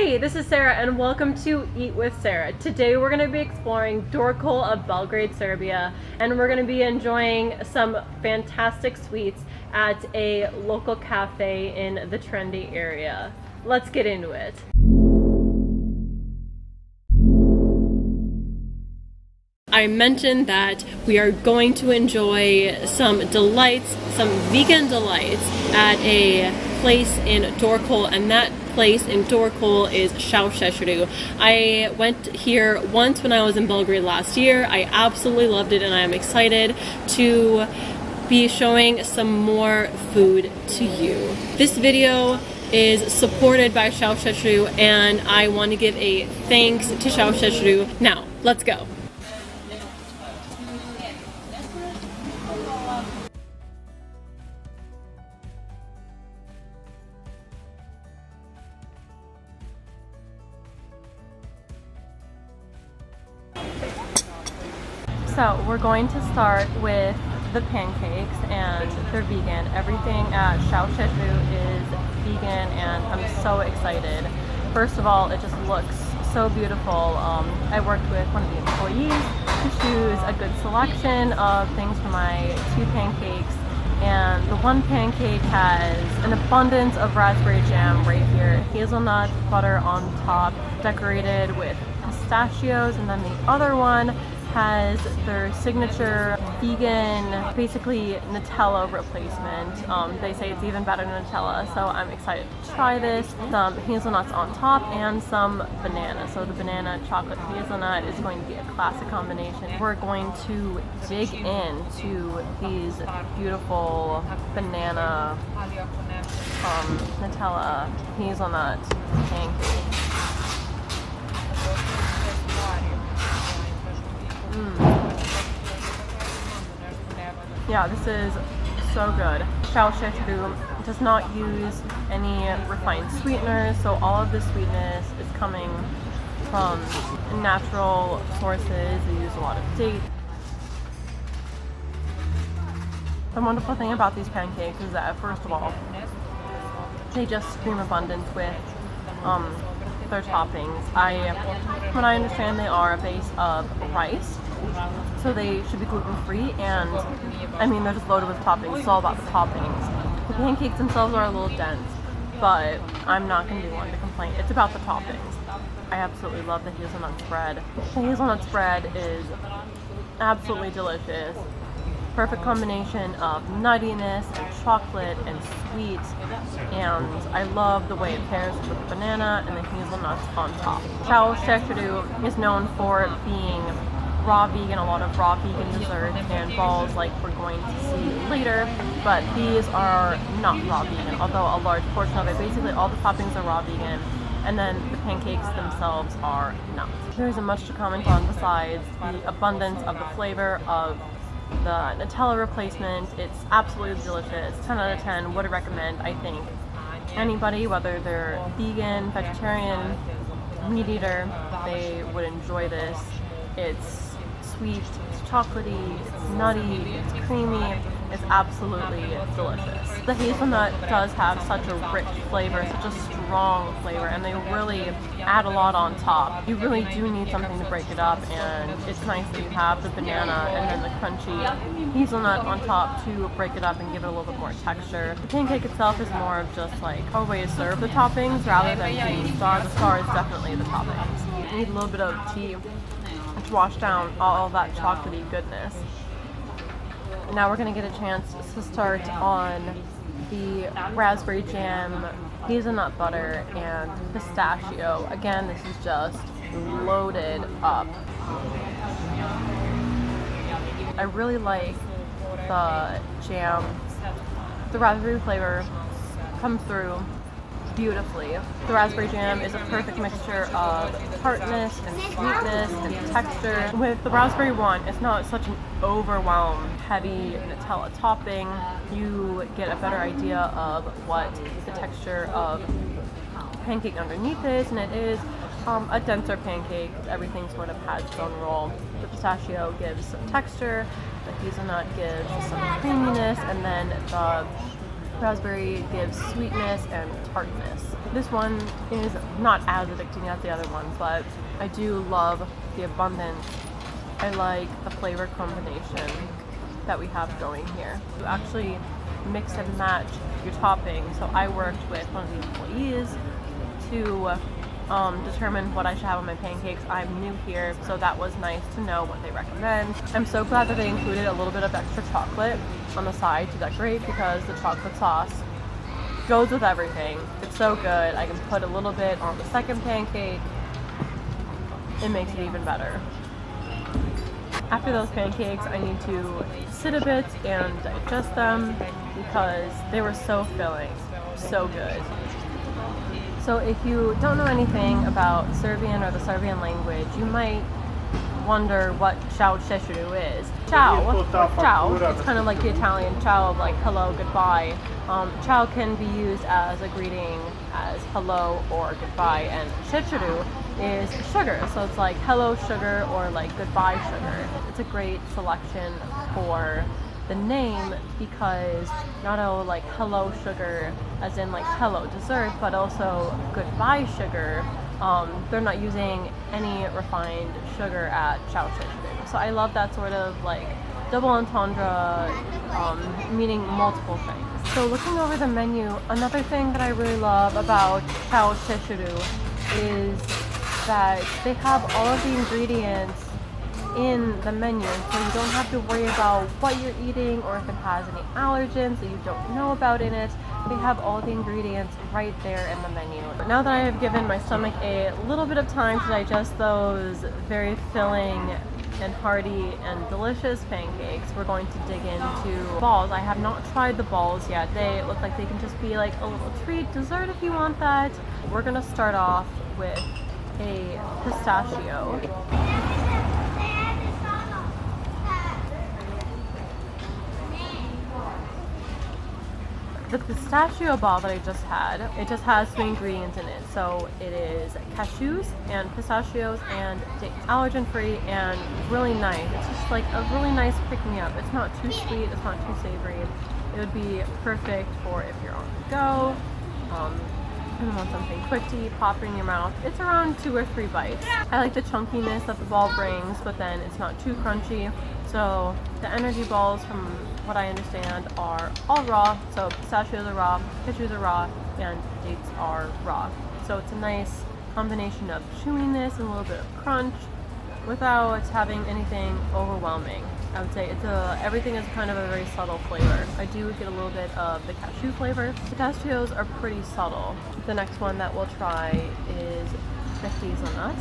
Hey, this is Sarah and welcome to Eat with Sarah. Today we're going to be exploring Dorcol of Belgrade, Serbia, and we're going to be enjoying some fantastic sweets at a local cafe in the trendy area. Let's get into it. I mentioned that we are going to enjoy some delights, some vegan delights at a place in Dorcol, and that place in Dorcol is Ćao Šećeru. I went here once when I was in Belgrade last year. I absolutely loved it and I am excited to be showing some more food to you. This video is supported by Ćao Šećeru and I want to give a thanks to Ćao Šećeru. Now, let's go. So we're going to start with the pancakes, and they're vegan. Everything at Ćao Šećeru is vegan and I'm so excited. First of all, it just looks so beautiful. I worked with one of the employees to choose a good selection of things for my two pancakes, and the one pancake has an abundance of raspberry jam right here, hazelnut butter on top, decorated with pistachios, and then the other one has their signature vegan, basically Nutella replacement. They say it's even better than Nutella, so I'm excited to try this. Some hazelnuts on top and some banana. So the banana chocolate hazelnut is going to be a classic combination. We're going to dig into these beautiful banana Nutella hazelnut pancakes. Yeah, this is so good. Ćao Šećeru does not use any refined sweeteners, so all of the sweetness is coming from natural sources. They use a lot of dates. The wonderful thing about these pancakes is that, first of all, they just scream abundance with their toppings. From what I understand, they are a base of rice, so they should be gluten-free, and I mean, they're just loaded with toppings. It's all about the toppings. The pancakes themselves are a little dense, but I'm not going to be one to complain. It's about the toppings. I absolutely love the hazelnut spread. The hazelnut spread is absolutely delicious. Perfect combination of nuttiness and chocolate and sweet, and I love the way it pairs with the banana and the hazelnuts on top. Ćao Šećeru is known for being raw vegan, a lot of raw vegan desserts and balls like we're going to see later, but these are not raw vegan, although a large portion of it, basically all the toppings are raw vegan, and then the pancakes themselves are not. There isn't much to comment on besides the abundance of the flavor of the Nutella replacement. It's absolutely delicious. 10 out of 10 would recommend. I think anybody, whether they're vegan, vegetarian, meat eater, they would enjoy this. It's sweet, it's chocolatey, it's nutty, it's creamy, it's absolutely delicious. The hazelnut does have such a rich flavor, such a strong flavor, and they really add a lot on top. You really do need something to break it up, and it's nice that you have the banana and then the crunchy hazelnut on top to break it up and give it a little bit more texture. The pancake itself is more of just like a way to serve the toppings rather than being the star. The star is definitely the toppings. You need a little bit of tea to wash down all that chocolatey goodness. Now we're going to get a chance to start on the raspberry jam, hazelnut butter, and pistachio. Again, this is just loaded up. I really like the jam. The raspberry flavor comes through beautifully. The raspberry jam is a perfect mixture of tartness and sweetness and texture. With the raspberry one, it's not such an overwhelmed, heavy Nutella topping. You get a better idea of what the texture of the pancake underneath is, and it is a denser pancake. Everything sort of has its own role. The pistachio gives some texture, the hazelnut gives some creaminess, and then the raspberry gives sweetness and tartness. This one is not as addicting as the other ones, but I do love the abundance. I like the flavor combination that we have going here. You actually mix and match your toppings. So I worked with one of the employees to determine what I should have on my pancakes. I'm new here, so that was nice to know what they recommend. I'm so glad that they included a little bit of extra chocolate on the side to decorate, because the chocolate sauce goes with everything. It's so good. I can put a little bit on the second pancake. It makes it even better. After those pancakes, I need to sit a bit and digest them because they were so filling, so good. So if you don't know anything about Serbian or the Serbian language, you might wonder what Ćao Šećeru is. Ciao, ciao, it's kind of like the Italian ciao of like hello, goodbye. Ciao can be used as a greeting as hello or goodbye, and Šećeru is sugar, so it's like hello sugar or like goodbye sugar. It's a great selection for the name because not only like hello sugar as in like hello dessert, but also goodbye sugar. They're not using any refined sugar at Ćao Šećeru. So I love that sort of like double entendre, meaning multiple things. So looking over the menu, another thing that I really love about Ćao Šećeru is that they have all of the ingredients in the menu, so you don't have to worry about what you're eating or if it has any allergens that you don't know about in it. They have all the ingredients right there in the menu. But now that I have given my stomach a little bit of time to digest those very filling and hearty and delicious pancakes, we're going to dig into balls. I have not tried the balls yet. They look like they can just be like a little treat dessert if you want that. We're gonna start off with a pistachio. The pistachio ball that I just had, it just has 3 ingredients in it. So it is cashews and pistachios and dates. Allergen free and really nice. It's just like a really nice pick-me-up. It's not too sweet, it's not too savory. It would be perfect for if you're on the go, and want something quick to eat, pop in your mouth. It's around 2 or 3 bites. I like the chunkiness that the ball brings, but then it's not too crunchy. So the energy balls, from what I understand, are all raw. So pistachios are raw, cashews are raw, and dates are raw. So it's a nice combination of chewiness and a little bit of crunch without having anything overwhelming. I would say it's everything is kind of a very subtle flavor. I do get a little bit of the cashew flavor. The pistachios are pretty subtle. The next one that we'll try is the hazelnut.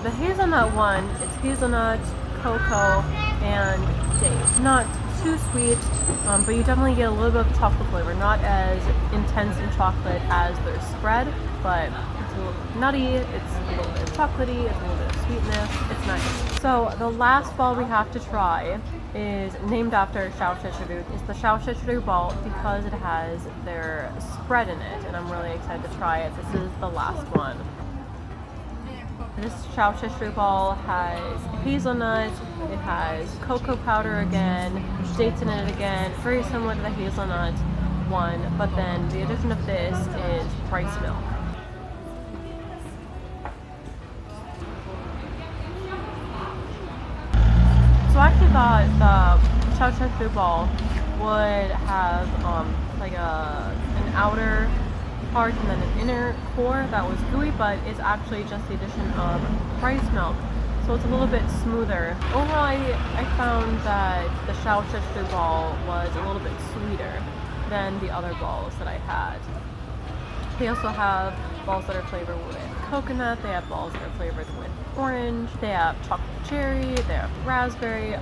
The hazelnut one, it's hazelnut, cocoa, and dates. Not too sweet, but you definitely get a little bit of chocolate flavor. Not as intense in chocolate as their spread, but it's a little nutty, it's a little bit chocolatey, it's a little bit of sweetness. It's nice. So the last ball we have to try is named after Ćao Šećeru. It's the Ćao Šećeru ball because it has their spread in it, and I'm really excited to try it. This is the last one. This Ćao Šećeru ball has hazelnut, it has cocoa powder again, dates in it again, very similar to the hazelnut one, but then the addition of this is rice milk. So I actually thought the Ćao Šećeru ball would have like an outer part and then an inner core that was gooey, but it's actually just the addition of rice milk, so it's a little bit smoother. Overall, I found that the Ćao Šećeru ball was a little bit sweeter than the other balls that I had. They also have balls that are flavored with coconut, they have balls that are flavored with orange, they have chocolate cherry, they have raspberry,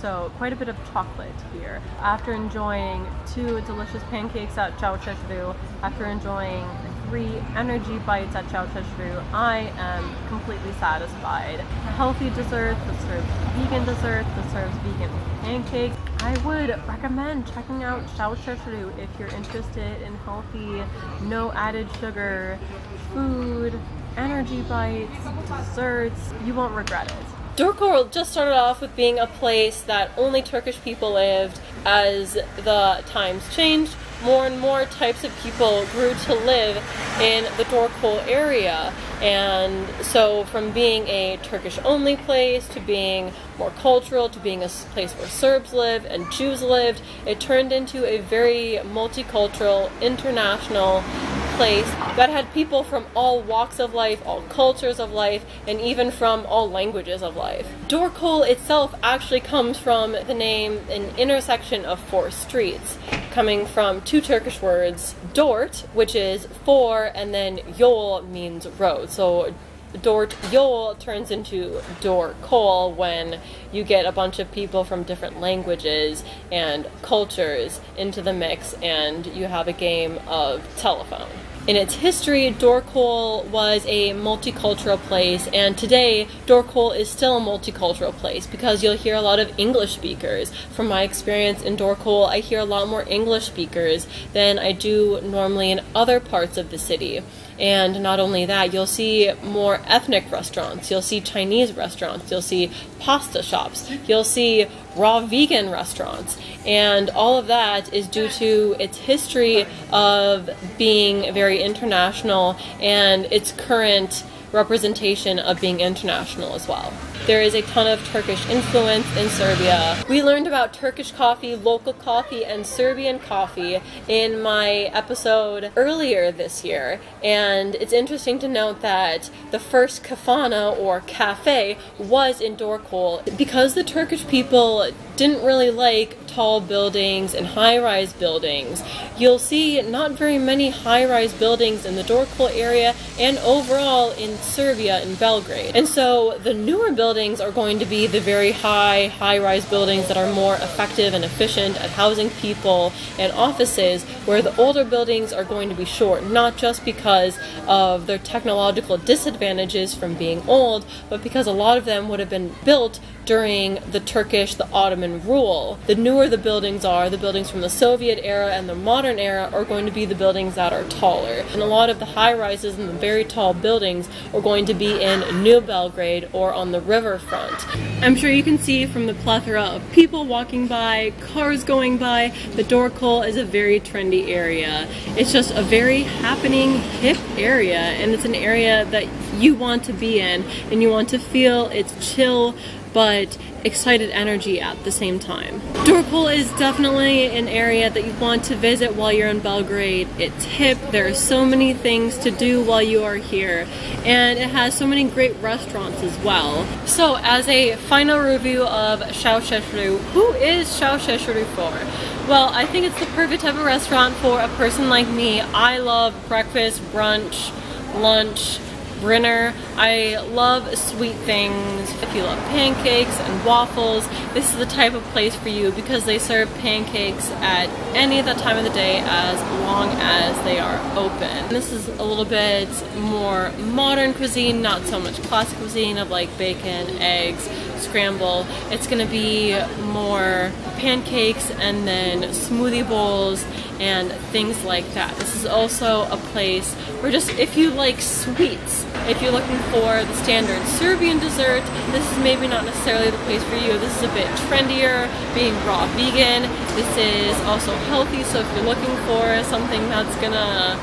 so quite a bit of chocolate here. After enjoying 2 delicious pancakes at Ćao Šećeru, after enjoying 3 energy bites at Ćao Šećeru, I am completely satisfied. A healthy dessert that serves vegan dessert, that serves vegan pancakes. I would recommend checking out Ćao Šećeru if you're interested in healthy, no added sugar food, energy bites, desserts. You won't regret it. Dorcol just started off with being a place that only Turkish people lived. As the times changed, more and more types of people grew to live in the Dorcol area. And so from being a Turkish-only place to being more cultural to being a place where Serbs lived and Jews lived, it turned into a very multicultural, international place that had people from all walks of life, all cultures of life, and even from all languages of life. Dorcol itself actually comes from the name, an intersection of 4 streets, coming from 2 Turkish words, dort, which is 4, and then yol means road. So Dort Yol turns into Dorcol when you get a bunch of people from different languages and cultures into the mix and you have a game of telephone. In its history, Dorcol was a multicultural place, and today Dorcol is still a multicultural place because you'll hear a lot of English speakers. From my experience in Dorcol, I hear a lot more English speakers than I do normally in other parts of the city. And not only that, you'll see more ethnic restaurants, you'll see Chinese restaurants, you'll see pasta shops, you'll see raw vegan restaurants, and all of that is due to its history of being very international and its current representation of being international as well. There is a ton of Turkish influence in Serbia. We learned about Turkish coffee, local coffee, and Serbian coffee in my episode earlier this year, and it's interesting to note that the first kafana or cafe was in Dorcol because the Turkish people didn't really like tall buildings and high-rise buildings. You'll see not very many high-rise buildings in the Dorcol area and overall in Serbia, in Belgrade. And so the newer buildings are going to be the very high-rise buildings that are more effective and efficient at housing people and offices, where the older buildings are going to be short, not just because of their technological disadvantages from being old, but because a lot of them would have been built during the Turkish, the Ottoman rule. The newer the buildings are, the buildings from the Soviet era and the modern era, are going to be the buildings that are taller. And a lot of the high-rises and the very tall buildings are going to be in New Belgrade or on the riverfront. I'm sure you can see from the plethora of people walking by, cars going by, that Dorcol is a very trendy area. It's just a very happening, hip area, and it's an area that you want to be in, and you want to feel its chill but excited energy at the same time. Dorcol is definitely an area that you want to visit while you're in Belgrade. It's hip, there are so many things to do while you are here, and it has so many great restaurants as well. So as a final review of Ćao Šećeru, who is Ćao Šećeru for? Well, I think it's the perfect type of restaurant for a person like me. I love breakfast, brunch, lunch, dinner. I love sweet things. If you love pancakes and waffles, this is the type of place for you because they serve pancakes at any of the time of the day as long as they are open. This is a little bit more modern cuisine, not so much classic cuisine of like bacon, eggs, scramble. It's gonna be more pancakes and then smoothie bowls and things like that. This is also a place where just if you like sweets, if you're looking for the standard Serbian dessert, this is maybe not necessarily the place for you. This is a bit trendier, being raw vegan. This is also healthy, so if you're looking for something that's gonna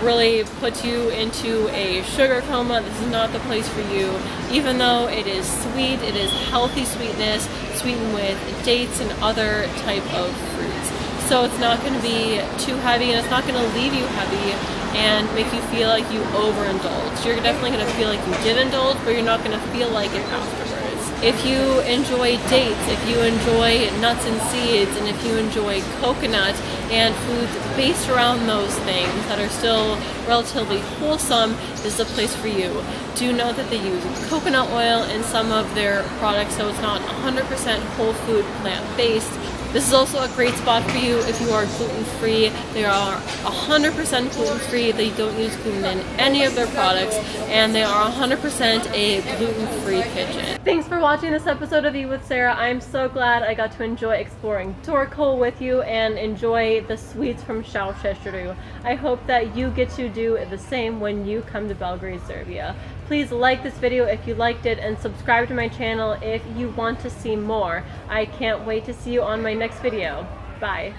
really put you into a sugar coma, this is not the place for you. Even though it is sweet, it is healthy sweetness, sweetened with dates and other type of fruits. So it's not going to be too heavy, and it's not going to leave you heavy and make you feel like you overindulge. You're definitely going to feel like you did indulge, but you're not going to feel like it afterwards. If you enjoy dates, if you enjoy nuts and seeds, and if you enjoy coconut and foods based around those things that are still relatively wholesome, this is a place for you. Do note that they use coconut oil in some of their products, so it's not 100% whole food plant-based. This is also a great spot for you if you are gluten-free. They are 100% gluten-free. They don't use gluten in any of their products, and they are 100% a gluten-free kitchen. Thanks for watching this episode of Eat with Sarah. I'm so glad I got to enjoy exploring Dorcol with you and enjoy the sweets from Ćao Šećeru. I hope that you get to do the same when you come to Belgrade, Serbia. Please like this video if you liked it and subscribe to my channel if you want to see more. I can't wait to see you on my next video. Bye.